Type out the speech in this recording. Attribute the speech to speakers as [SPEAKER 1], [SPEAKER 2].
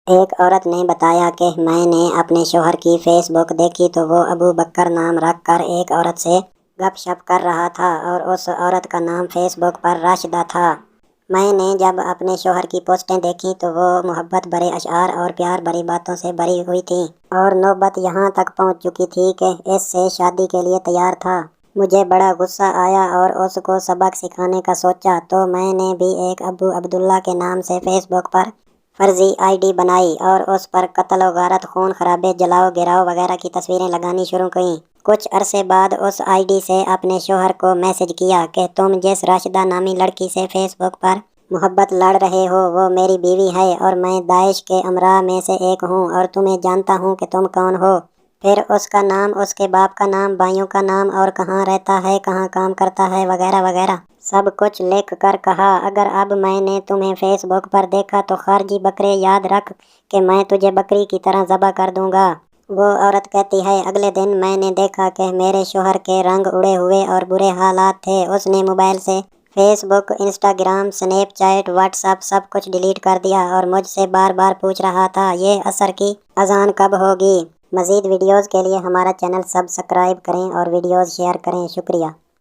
[SPEAKER 1] ایک عورت نے بتایا کہ میں نے اپنے شوہر کی فیس بک دیکھی تو وہ ابو بکر نام رکھ کر ایک عورت سے گپ شپ کر رہا تھا اور اس عورت کا نام فیس بک پر راشدہ تھا۔ میں نے جب اپنے شوہر کی پوسٹیں دیکھی تو وہ محبت بھرے اشعار اور پیار بھری باتوں سے بھری ہوئی تھیں اور نوبت یہاں تک پہنچ چکی تھی کہ اس سے شادی کے لیے تیار تھا۔ مجھے بڑا غصہ آیا اور اس کو سبق سکھانے کا سوچا تو میں نے بھی ایک ابو عبداللہ کے نام سے فیس بک پر فرضی آئی ڈی بنائی اور اس پر قتل و غارت، خون خرابے، جلاؤ گراؤ وغیرہ کی تصویریں لگانی شروع کیں۔ کچھ عرصے بعد اس آئی ڈی سے اپنے شوہر کو میسج کیا کہ تم جس راشدہ نامی لڑکی سے فیس بک پر محبت لڑ رہے ہو وہ میری بیوی ہے اور میں داعش کے امراء میں سے ایک ہوں اور تمہیں جانتا ہوں کہ تم کون ہو۔ پھر اس کا نام، اس کے باپ کا نام، بھائیوں کا نام اور کہاں رہتا ہے، کہاں کام کرتا ہے وغیرہ وغیرہ سب کچھ لکھ کر کہا اگر اب میں نے تمہیں فیس بک پر دیکھا تو خارجی بکرے یاد رکھ کہ میں تجھے بکری کی طرح ذبح کر دوں گا۔ وہ عورت کہتی ہے اگلے دن میں نے دیکھا کہ میرے شوہر کے رنگ اڑے ہوئے اور برے حالات تھے۔ اس نے موبائل سے Facebook, Instagram, Snapchat, WhatsApp سب کچھ ڈیلیٹ کر دیا اور مجھ سے بار بار پوچھ رہا تھا یہ عصر کی اذان کب ہوگی۔ مزید ویڈیوز کے لیے ہمارا چینل سبسکرائب کریں اور ویڈیوز شیئر کریں۔ شکریہ۔